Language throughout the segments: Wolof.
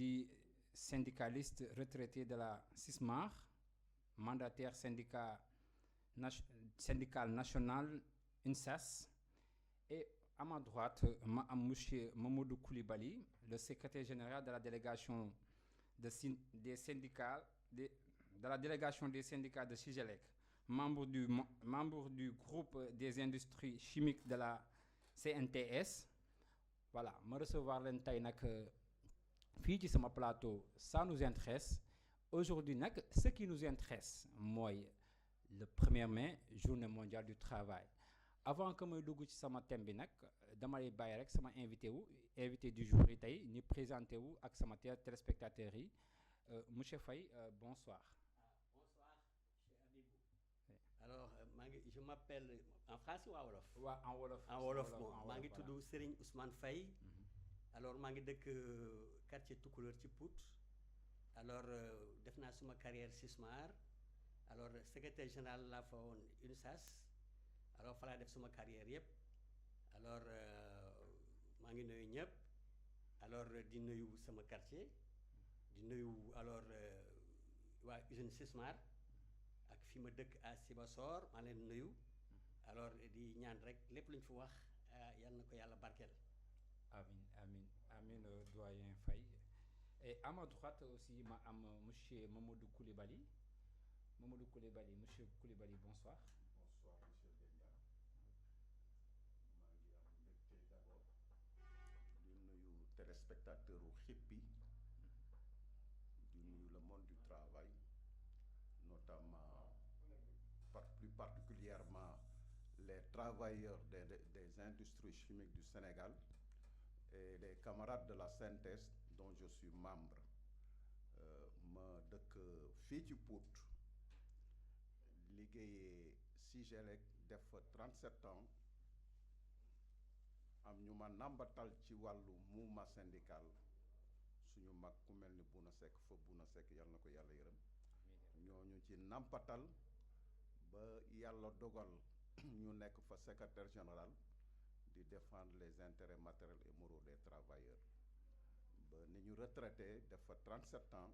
di syndicaliste retraité de la SISMAR, mandataire syndical national UNSAS. Et à ma droite, M. Mamoudou Koulibaly, le secrétaire général de la délégation des syndicats de la délégation des syndicats de Sigelec, membre du groupe des industries chimiques de la CNTS. Voilà, je recevoir len tay nak fi ci sama plateau, ça nous intéresse. Aujourd'hui nak, ce qui nous intéresse mooy le 1er mai, journée mondiale du travail. Avant que may dugg ci sama thème bi nak, dama lay bàyyi rek sama invité du jour yi tey ñu présenté wu ak sama téléspectateurs yi. Monsieur Faye, bonsoir. Bonsoir, cher Abibou. Alors, je m'appelle en français ou en wolof? En wolof. En wolof, bon. Je m'appelle Serigne Ousmane Faye. Alors, je suis dans le quartier Toucouleur ci Pout. Alors, j'ai fait ma carrière SISMAR. Alors, secrétaire général la fa UNSAS. Alors, il fallait faire ma carrière yep. Alors, je suis nuyu ñep. Alors, di nuyu sama quartier. Di nuyu alors waa usine SISMAR ak fi ma dëkk à Sibassor maa leen nuyu alors di ñaan rek lépp lu ñu fi wax yal na ko yàlla barkeel. Amin doyen Faye. Et à ma droite aussi ma am monsieur Mamadou Koulibaly. Monsieur Koulibaly, bonsoir. Bonsoir monsieur Benga. maa ngi am mbégte d'abord di nuyu téléspectateur u Xippi. Le monde du travail, notamment, plus particulièrement les travailleurs des industries chimiques du Sénégal et les camarades de la CNTS dont je suis membre. Ma dëkk fii ci Pout liggéeyee Sigelec def fa 37 ans am ñu ma nambatal ci wàllu mouvement syndical. Suñu mag ku mel ni Bouna Seck yal na ko yàlla yërëm ñooñu ci nampatal ba yàlla dogal ñu nekk fa secrétaire général di défendre les intérêts matériels et moraux des travailleurs ba ni ñu retraité def fa 37 ans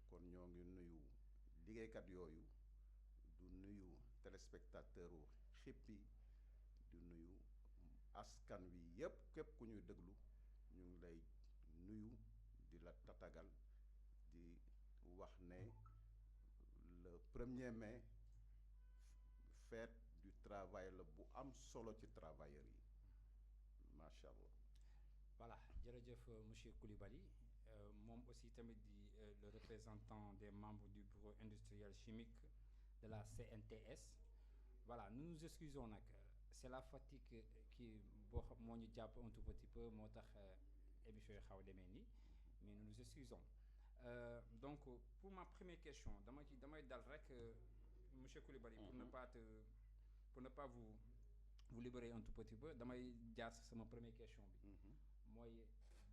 kon ñoo ngi nuyu liggéeykat yooyu du nuyu téléspectateur u Xippi du nuyu askan wi yépp képp ku ñuy déglu ñu ngi lay nuyu di la tatagal di wax ne le 1er mai fête du travail la bu am solo ci travailleurs yi macha allah. Voilà, jërëjëf monsieur Koulibaly moom aussi tamit di le représentant des membres du bureau industriel chimique de la CNTS. Voilà, nous nous excusons nag, c'est la fatigue qui moo ñu jàpp un tout petit peu moo tax émission yi xaw demee nii. Mais nous nous excusons. Donc, pour ma première question, damay dal rek monsieur Koulibaly, pour ne pas vous libérer un tout petit peu, damay jaar sama première question bi. Mooy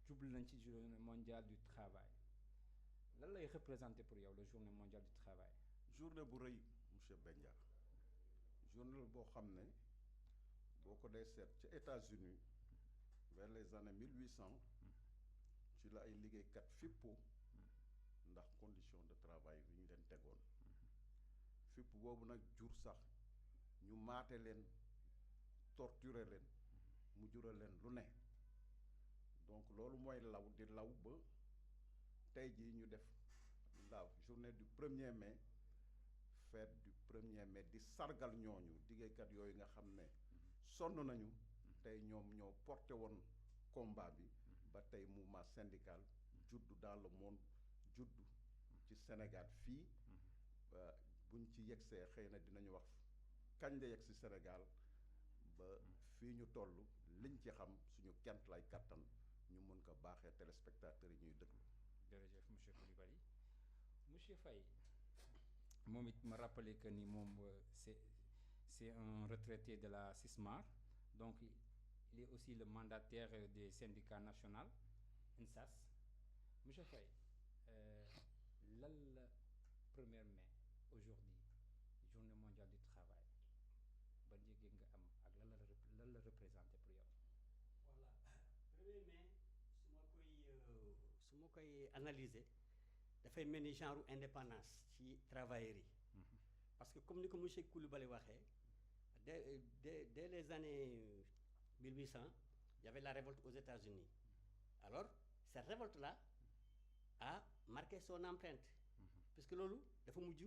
jublu nañ ci journée mondiale du travail. Lan lay représenter pour yow la journée mondiale du travail? Journée bu rëy monsieur Benja. Journée boo xam ne boo ko dee seet ci États-Unis vers les années 1800. ci la ay liggéeykat fippu ndax condition de travail yu ñu leen tegoon fipp boobu nag jur sax ñu maate leen torturer leen mu jural leen lu ne donc loolu mooy law di law ba tey jii ñu def la journée du 1er mai fête du 1er mai di sargal ñooñu liggéeykat yooyu nga xam ne sonn nañu tey ñoom ñoo porté woon combat bi ba tey mouvement syndical juddu dans le monde juddu ci Sénégal fii buñ ci yegsee xëy na dinañu wax kañ la yegg si Sénégal ba fii ñu toll liñ ci xam suñu kent lay kattan ñu mën ko baaxee téléspectateurs yi ñuy déglu. Jërëjëf monsieur Koulibaly. Monsieur Faye moom it ma rappelé que ni moom c'est un retraité de la SISMAR, donc il est aussi le mandataire des syndicats nationaux UNSAS. Monsieur Faye, lan la 1er mai aujourd'hui journée mondiale du travail ban yëg nga am ak lan la représenté pour yow. Voilà, 1er mai su ma koy analyser dafay mel ni genre indépendance ci travailleurs yi parce que comme ni ko monsieur Coulibaly waxee dès les années 1800 il y avait la révolte aux États-Unis alors cette révolte là a marqué son empreinte puisque loolu dafa mujj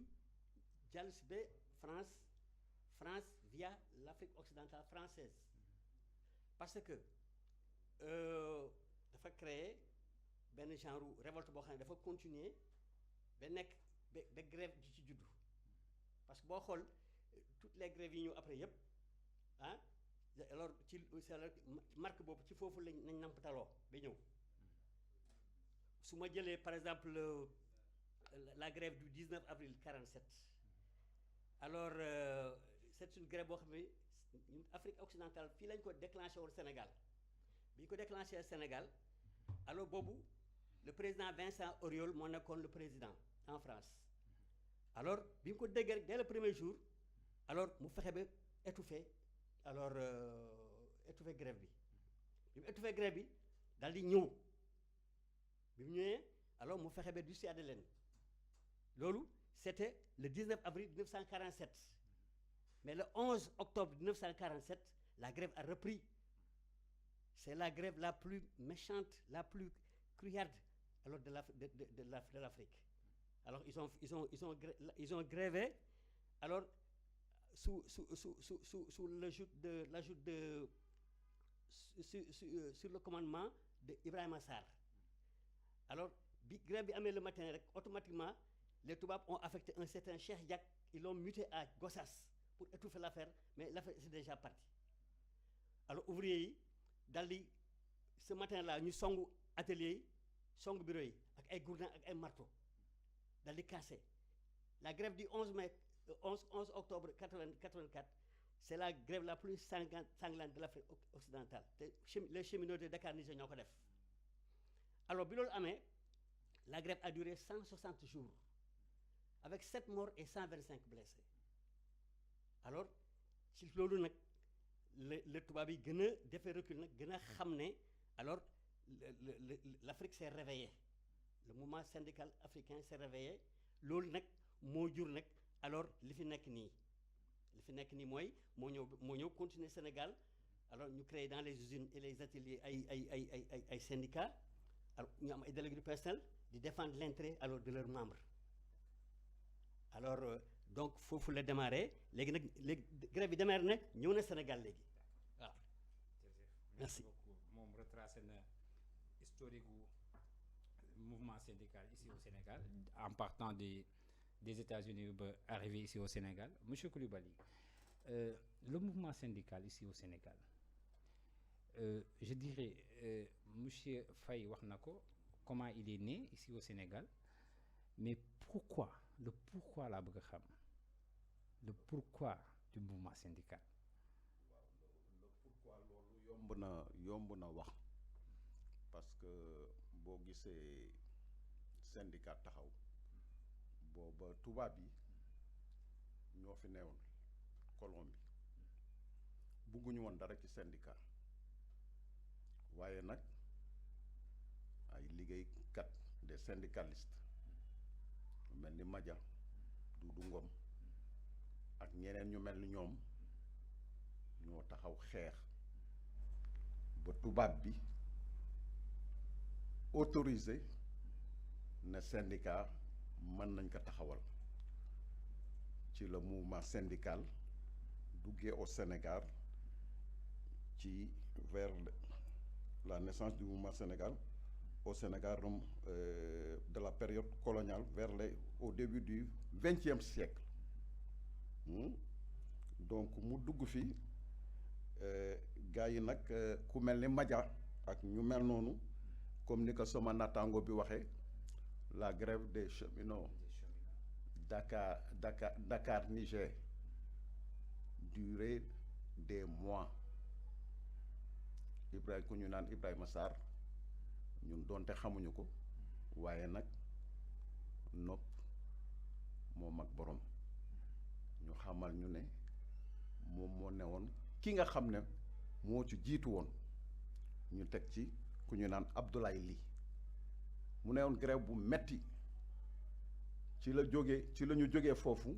jàll si ba France via l'Afrique occidentale française parce que dafa créer benn genre révolte boo xam ne dafa continuer ba nekk ba grève ji ci juddu parce que boo xool toutes les grèves yi ñëw après yëpp ah alors ci marque boobu ci foofu nañ nampataloo ba ñëw su ma jëlee par exemple la grève du 19 avril 47 alors c'est une grève boo xam ne ñun Afrique occidentale fii lañ ko déclenché woon Sénégal bi ñu ko déclenché Sénégal alors boobu le président Vincent Auriol moo nekkoon le président en France alors bi ñu ko déggee rek dès le premier jour alors mu fexe ba étouffer alors étouffer grève bi mu étouffer grève bi daal di ñëw bi mu ñëwee alors mu fexe ba dissuader leen loolu c'était le 19 avril 1947 mais le 11 octobre 1947 la grève a repris c'est la grève la plus méchante la plus criarde alors de l'Afrique alors ils ont grévé alors sous le joug de sur le commandement de Ibrahima Sarr alors bi grève bi amee le matin rek automatiquement les tubaab ont affecté un certain Cheikh Diack ils l'ont muté à Gossas pour étouffer l'affaire mais l'affaire c'est déjà parti alors ouvriers yi daldi ce matin là ñu songu atelier yi songu bureau yi ak ay gourdins ak ay marteau daldi casser la grève du 11 octobre 84 c'est la grève la plus sanglante de l'Afrique occidentale te les cheminots de Dakar Niger ñoo ko def alors bi loolu amee la grève a duré 160 jours avec 7 morts et 125 blessés alors ci loolu nag le tubaab yi gën a defee recul nag gën a xam ne alors l'Afrique s'est réveillée le mouvement syndical africain s'est réveillé loolu nag moo jur nag alors li fi nekk nii mooy moo ñëw continuer Sénégal alors ñu créer dans les usines et les ateliers ay syndicats alors ñu am ay délégués du personnel di défendre l'intérêt alors de leurs membres alors donc foofu la démarré léegi grève bi démarré na ñëw na Sénégal léegi waaw. merci beaucoup moom retracé na historique gu mouvement syndical ici au Sénégal en partant des États-Unis ba arrivé ici au Sénégal monsieur Coulibaly le mouvement syndical ici au Sénégal je dirais monsieur Faye wax na ko comment il est né ici au Sénégal mais pourquoi laa bëgg a xam le pourquoi du mouvement syndical. waaw le pourquoi loolu yomb na wax parce que boo gisee syndicat taxaw booba tubaab yi ñoo fi newoon colon bi bugguñu woon dara ci syndicat waaye nag ay liggéeykat des syndicalistes mel ni Madia Doudou Ngom ak ñeneen ñu mel ni ñoom ñoo taxaw xeex ba tubaab bi autorisé na syndicat mën nañ ko taxawal ci le mouvement syndical duggee au Sénégal ci vers la naissance du mouvement Sénégal au Sénégal de la période coloniale au début du XXe siècle donc mu dugg fi gars yi nag ku mel ni Madia ak ñu mel noonu comme ni ko sama nattaango bi waxee la grève des cheminots Dakar Niger durée des mois ku ñu naan Ibrahima Sarr ñun doonte xamuñu ko waaye nag nopp moo mag borom ñu xamal ñu ne moom moo newoon ki nga xam ne moo ci jiitu woon ñu teg ci ku ñu naan Abdoulaye Ly mu ne woon grève bu metti ci la ñu jógee foofu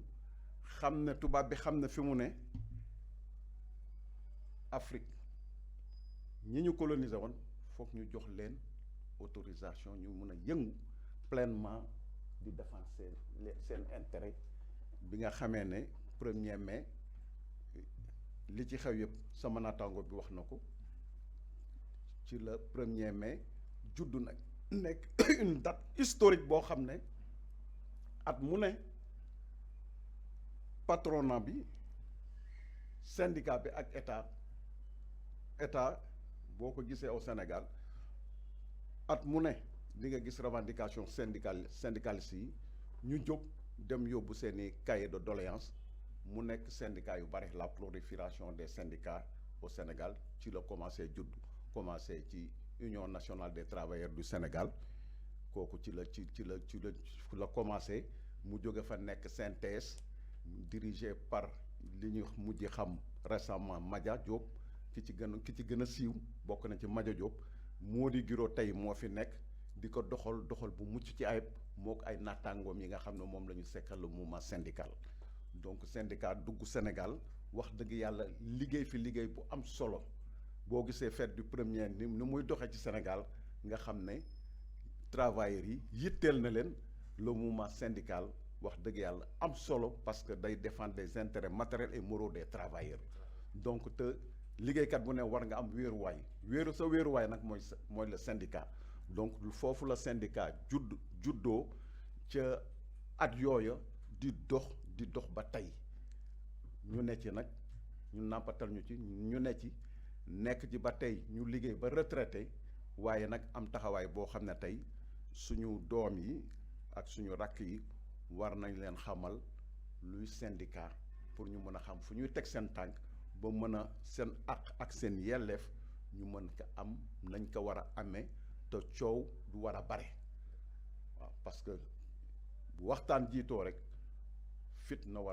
xam ne tubaab bi xam ne fi mu ne Afrique ñi ñu coloniser woon foog ñu jox leen autorisation ñu mun a yëngu pleinement di défendre seen intérêt bi nga xamee ne 1er mai li ci xew yëpp sama naataango bi wax na ko ci la 1er mai juddu nag nekk une date historique boo xam ne at mu ne patronat bi syndicat bi ak état boo ko gisee au Sénégal at mu ne di nga gis revendication syndicaliste yi ñu jóg dem yóbbu seeni cahier de doléance mu nekk syndicat yu bari la prolifération des syndicats au Sénégal ci la commencé ci Union nationale des travailleurs du Sénégal kooku ci la commencé mu jóge fa nekk CNTS dirigé par li ñu mujj xam récemment Madia Diop ki ci gën a siiw bokk na ci Madia Diop Mody Guiro tey moo fi nekk di ko doxal bu mucc ci ayib moo ko ay naataangoom yi nga xam ne moom la ñu sekkal le mouvement syndical donc syndicat dugg Sénégal wax dëgg yàlla liggéey fi liggéey bu am solo boo gisee fête du 1er ni muy doxee ci Sénégal nga xam ne travailleurs yi yitteel na leen le mouvement syndical wax dëgg yàlla am solo parce que day défendre des intérêts matériels et moraux des travailleurs donc te liggéeykat bu ne war nga am wéeruwaay nag mooy le syndicat donc foofu la syndicat juddoo ca at yooya di dox ba tey ñu ne ci nag ñu nàmpatal ñu ci ñu ne ci nekk ci ba tey ñu liggéey ba retraité waaye nag am taxawaay boo xam ne tey suñu doom yi ak suñu rakk yi war nañ leen xamal luy syndicat pour ñu mën a xam fu ñuy teg seen tànk ba mën a seen àq ak seen yelleef ñu mën ko am nañ ko war a amee te coow du war a bare waaw parce que bu waxtaan jiitoo rek fit na war a